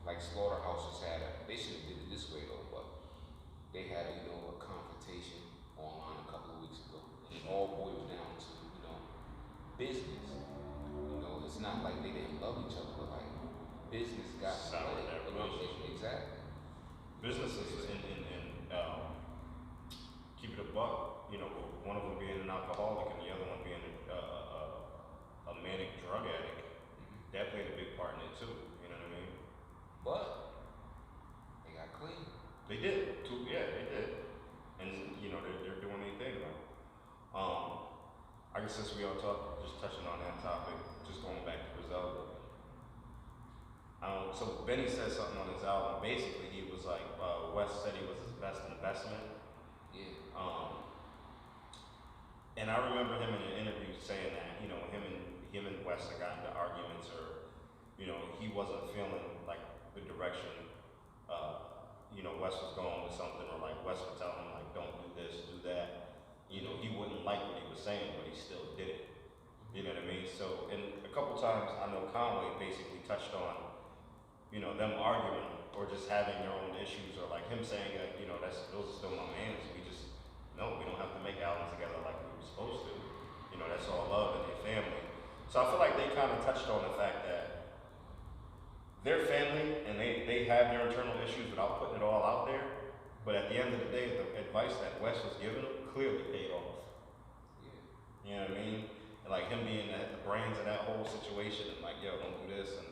Like Slaughterhouse just had they should have did it this way though, but they had a confrontation online a couple of weeks ago. And it all boiled down to, business. It's not like they didn't love each other, but like business got Soured that relationship. Exactly. Businesses and keep it a buck, one of them being an alcoholic and the other one being a manic drug addict, that played a big part in it too, you know what I mean? But they got clean. They did, too, yeah, they did. And, they're doing their thing now. I guess since we all just touching on that topic, just going back to Griselda. So Benny said something on his album. Basically, he was like, West said he was his best investment. Yeah. And I remember him in an interview saying that, him and West had gotten into arguments, or, he wasn't feeling like the direction, West was going with something, or like West would tell him like, don't do this, do that. He wouldn't like what he was saying, but he still did it. You know what I mean? So, and a couple times I know Conway basically touched on, them arguing or just having their own issues, or like him saying that, those are still my mans. We don't have to make albums together like we were supposed to. That's all love and their family. So I feel like they kind of touched on the fact that they're family and they have their internal issues without putting it all out there. But at the end of the day, the advice that West was giving them clearly paid off. Yeah. You know what I mean? And like him being the brains of that whole situation and like, yo, don't do this. And,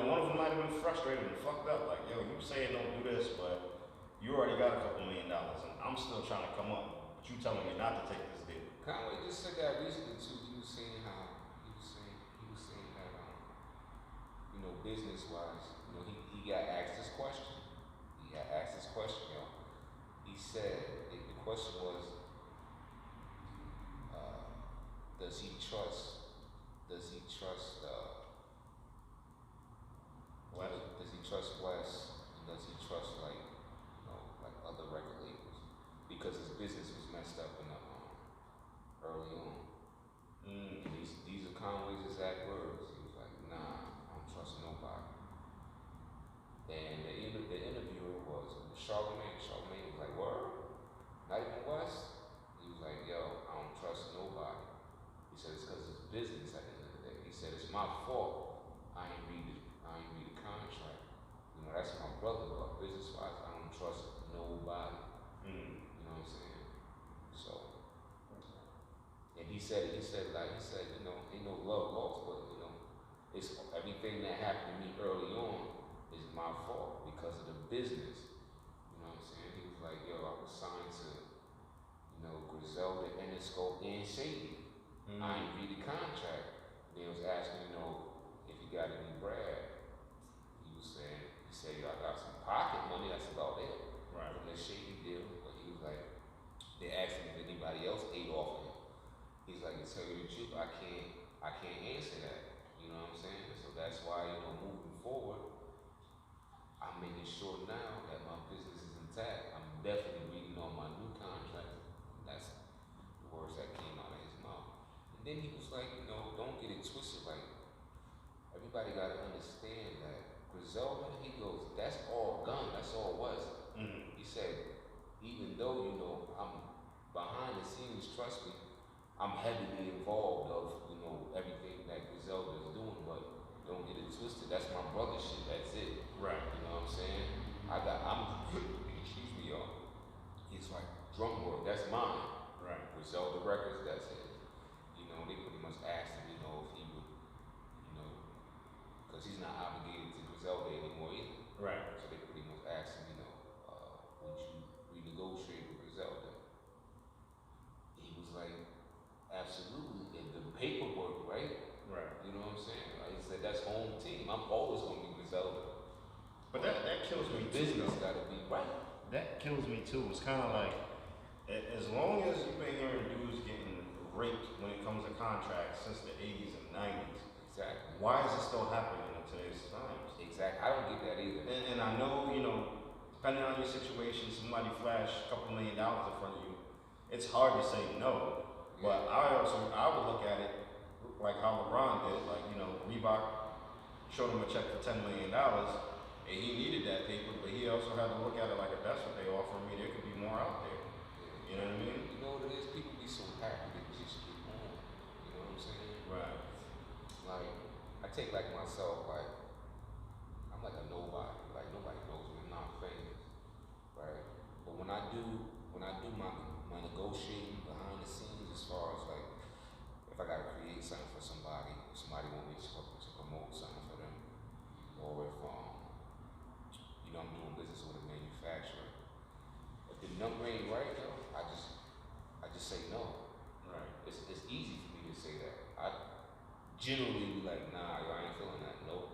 one of them might have been frustrated and fucked up. Like, yo, you saying don't do this, but you already got a couple $1 million and I'm still trying to come up. But you telling me not to take this deal. Conway just said that recently too. He was saying that business wise, he got asked this question. He said the question was, does he trust West? Does he trust West? And does he trust like other record labels? Because his business was messed up in the early on. And these are Conway's exact words. He was like, nah, I don't trust nobody. And the interviewer was Charlamagne. Charlamagne was like, word? Not even West? He was like, yo, I don't trust nobody. He said it's because it's business at the end of the day. He said it's my fault. I ain't read the contract. That's my brother, but business wise, I don't trust nobody. You know what I'm saying? So, and he he said, you know, ain't no love lost, but you know, it's everything that happened to me early on is my fault because of the business. You know what I'm saying? He was like, yo, I was signed to, you know, Griselda, Interscope, and Shady. I ain't read the contract. They was asking, you know, if you got any bread. He said, yo, I got some pocket money, that's about it. Right. From the Shady deal. But he was like, they asked him if anybody else ate off of him. He's like, to tell you the truth, I can't answer that. You know what I'm saying? So that's why, you know, moving forward, I'm making sure now that my business is intact. I'm definitely reading on my new contract. That's the words that came out of his mouth. And then he was like, you know, don't get it twisted. Like, everybody got to understand that Griselda, he goes, that's all gun. That's all it was. He said, even though, you know, I'm behind the scenes, trust me, I'm heavily involved of, you know, everything that Griselda is doing, but don't get it twisted. That's my brother shit. That's it. Right. You know what I'm saying? Excuse me, y'all. It's like drum work. That's mine. Right. Griselda Records. That's it. You know, they pretty much asked him, you know, if he would, you know, because he's not obligated to Griselda anymore either. Right. So they pretty much asked him, you know, would you renegotiate with Griselda? He was like, absolutely. And the paperwork, right? Right. You know what I'm saying? Like he said, that's home team. I'm always gonna be Griselda. But that kills me too. Business gotta be right. That kills me too. It's kind of like, as long as you've been hearing dudes getting raped when it comes to contracts since the 80s and 90s, Exactly. why is it still happening in today's times? Exactly. I don't get that either. And I know, you know, depending on your situation, somebody flash a couple $1 million in front of you, it's hard to say no. But I would look at it like how LeBron did, like, you know, Reebok showed him a check for $10 million, and he needed that paper, but he also had to look at it like, if that's what they offer me, there could be more out there. You know what I mean? You know what it is? People be so happy to just get on. You know what I'm saying? Right. Like, I take like myself, like, I'm like a nobody. Like, nobody knows me. I'm not famous. Right? But when I do my negotiating behind the scenes, as far as like, if I gotta create something for somebody, if somebody want me to promote something for them, or if you know, I'm doing business with a manufacturer. If the number ain't right, though, I just say no. Right. It's easy for me to say that. I generally be like, nah, yo, I ain't feeling that. Nope.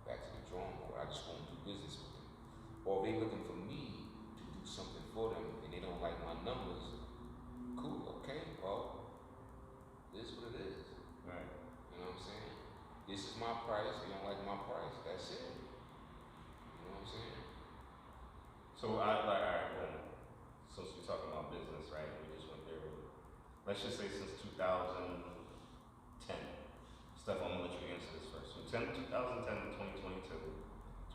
Back to the drawing board. I just won't do business with them. Or if they looking for me to do something for them and they don't like my numbers, cool, okay, well, this is what it is. Right. You know what I'm saying? This is my price. They don't like my price. That's it. You know what I'm saying? So alright, well, since we're talking about business, right, we just went there with, let's just say since 2010. Steph, I'm gonna let you answer this first. From 2010 to 2022,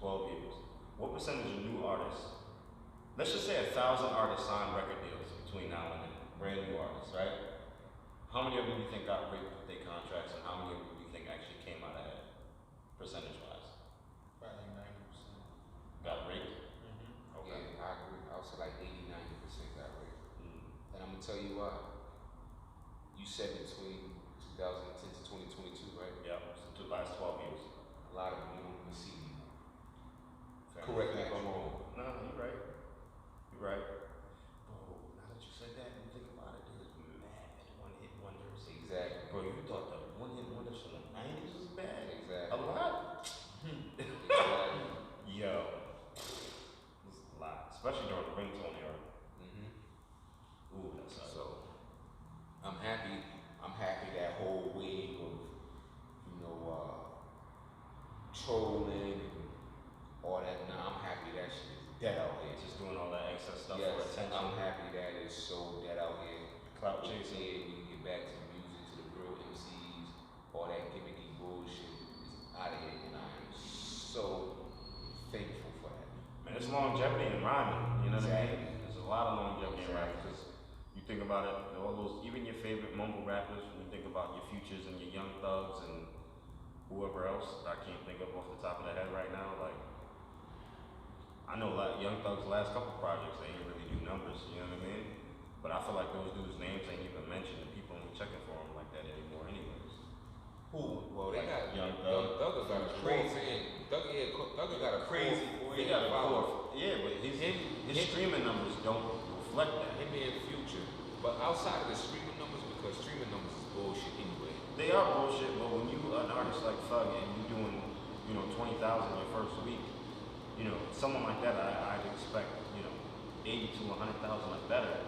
12 years. What percentage of new artists, let's just say 1,000 artists signed record deals between now and then, brand new artists, right? How many of them do you think got raped with their contracts, and how many of them do you think actually came out ahead, percentage-wise? Probably 90%. Got raped? Okay. Yeah, I agree. I would say like 80-90% got raped. And I'm gonna tell you why. You said between 2010 to 2022, right? Yeah, so the last 12 years. A lot of them you don't even see anymore. Fair Correct me if enough. I'm wrong. No, you're right. You're right. Bro, now that you said that, and think about it, there's mad one-hit wonders. Exactly. Bro, you thought the one-hit wonders from the 90s was bad? Exactly. A lot? Exactly. Yo. This is a lot. Especially during the ringtone era. Ooh, that sucks. So I'm happy that whole wave of, you know, trolling and all that. Now I'm happy that shit is dead out here. Just doing all that excess stuff Yes, for attention. I'm happy that it's so dead out here. Clout chasing. Yeah, we can get back to the music, to the real MCs, all that gimmicky bullshit is out of here, and I am so thankful for that. Man, it's longevity in rhyming, you know what I Exactly. mean? There's a lot of longevity in rhyming, Exactly. because you think about it, all those, even your favorite mumble rappers, when you think about your Futures and your Young Thugs and whoever else, I can't think of off the top of the head right now, like, I know like Young Thug's last couple projects, they ain't really do numbers, you know what I mean? But I feel like those dudes' names ain't even mentioned, and people ain't checking for them. crazy, boy. He got a followers. core. Yeah, but his streaming numbers don't reflect that. Him and Future. But outside of the streaming numbers, because streaming numbers is bullshit anyway. They are bullshit, but when you an artist like Thug and you doing, 20,000 your first week, someone like that, I'd expect, 80 to 100,000 or better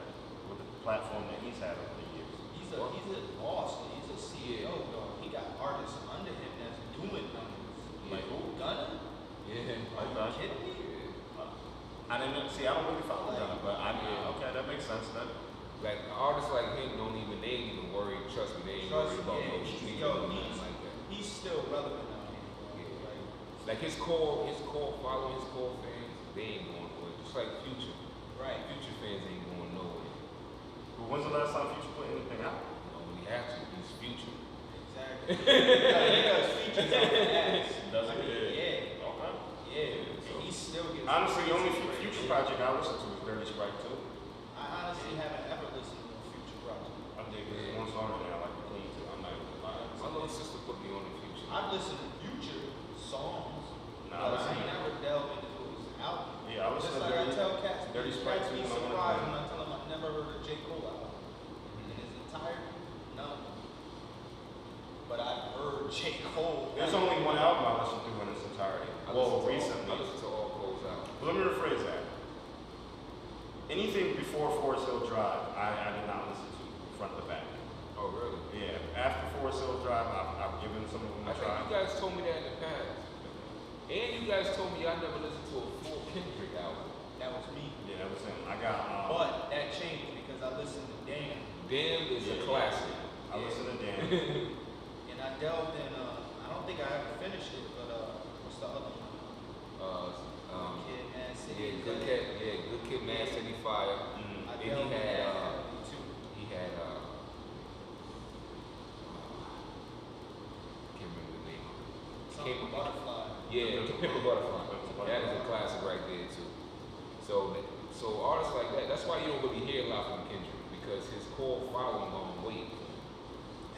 with the platform that he's had over the years. He's a boss. He's a CEO, though. He got artists under him that's doing numbers. Like who? Gunna? Yeah. Are you kidding me? I didn't see. I don't really follow Gunna, but okay, that makes sense. Then. Like artists like him they ain't even worry. Trust me, they ain't worried about no streaming or nothing like that. He's still relevant out here. Yeah. Like his core following, his core fans, they ain't going nowhere. Just like Future. Right. Future fans ain't going nowhere. But when's the last time Future put anything out? When he have to, he's Future. Exactly. He does features on the ass. Does it? Yeah. Okay. Yeah. And he still gets. Honestly, the only Future project I listen to is Dirty Sprite 2. I honestly haven't ever listened to a Future project. I think there's one song in there I like to clean to. I'm not even gonna lie. My little sister put me on the Future. I've listened to Future songs. Nah, but I ain't never delved into his album. Yeah, I listen Just to like Dirty, I tell cats, Dirty Sprite 2. be surprised when I tell them I've never heard a J. Cole album. In his entirety, no. But I've heard J. Cole. There's only one album I listened to in its entirety. I Recently. listen to all Cole's albums. But let me rephrase that. Anything before Forest Hill Drive, I did not listen to front to back. Oh really? Yeah, after Forest Hill Drive, I've given some of them a I think try. you guys told me that in the past. And you guys told me I never listened to a full Kendrick album. That was me. Yeah, that was him. I got. But that changed because I listened to Damn. Damn is a classic. I listened to Dan. And I delved in, I don't think I ever finished it, but what's the other one? Kid, Man City. Good Kid, Mad City Fire. I And delved in that he heavily, too. had can't remember the name of it. Something Butterfly. Yeah, To Pimp a Butterfly. That is a classic right there too. So artists like that, that's why you don't really hear a lot from Kendrick, because his core following on weight.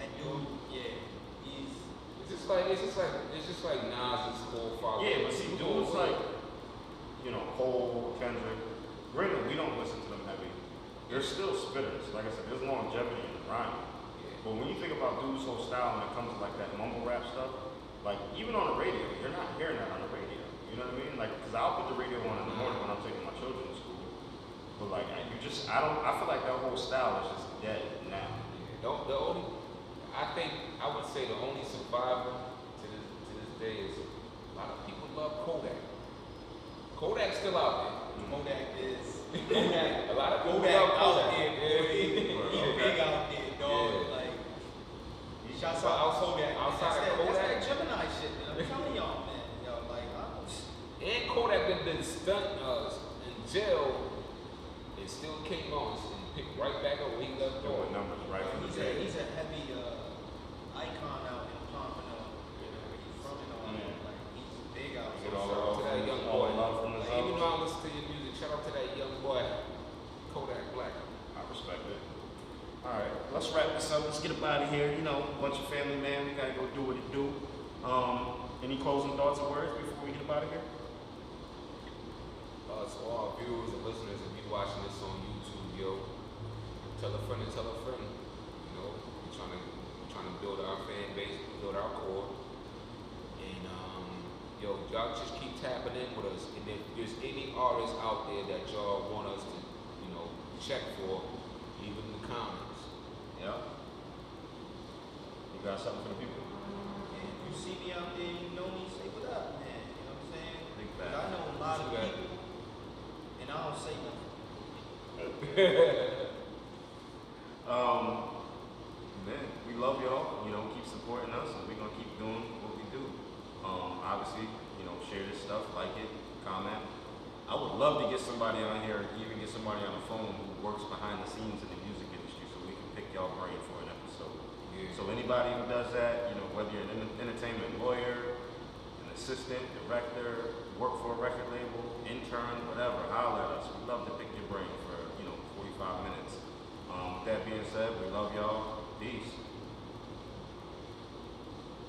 That dude, yeah, It's just like Nas's core following. Yeah, but see, dudes like, Cole, Kendrick, granted, we don't listen to them heavy. They're still spitters. Like I said, there's longevity in the rhyme. Yeah. But when you think about dudes' whole style when it comes to like that mumble rap stuff, like even on the radio, you're not hearing that on the radio. You know what I mean? Like, cause I'll put the radio on in the morning when I'm taking my children to school. But like, I feel like that whole style is just dead now. I would say the only survivor to this day is a lot of people love Kodak. Kodak's still out there. Kodak is. A lot of people Kodak love out Kodak. there, boy. He big out there, dog. Yeah. Like, shouts But out Kodak. outside of That's Kodak- that Gemini shit, man. I'm telling y'all, man. Yo, like, And Kodak been stunned in jail and still came on and picked right back up where he left Doing off. numbers right from the he's day. a heavy icon out in Pompano. Where he's from and all that. Like, he's big out Get here. all Shout out to that young all boy. the love from the Like, even South. though I listen to your music, shout out to that young boy, Kodak Black. I respect it. All right, let's wrap this up. Let's get up out of here. A bunch of family, man. We gotta go do what it do. Any closing thoughts or words before we get up out of here? To all our viewers and listeners, if you're watching this on YouTube, tell a friend and tell a friend. We're trying to build our fan base, build our core. And y'all just keep tapping in with us. And if there's any artists out there that y'all want us to, check for, leave it in the comments. Yeah. You got something for the people? And if you see me out there, you know me, say what up, man. You know what I'm saying? Big 'Cause fact. I know a lot of Big fact. people, and I don't say nothing. Man, we love y'all. Keep supporting us, and we're gonna keep doing what we do. Obviously, share this stuff, like it, comment. I would love to get somebody on here, even get somebody on the phone who works behind the scenes in the music industry, so we can pick y'all brain for an episode. Yeah. So anybody who does that, whether you're an entertainment lawyer, an assistant, director, work for a record label, intern, whatever, holler at us. We'd love to pick your brain for 45 minutes. With that being said, we love y'all. Peace.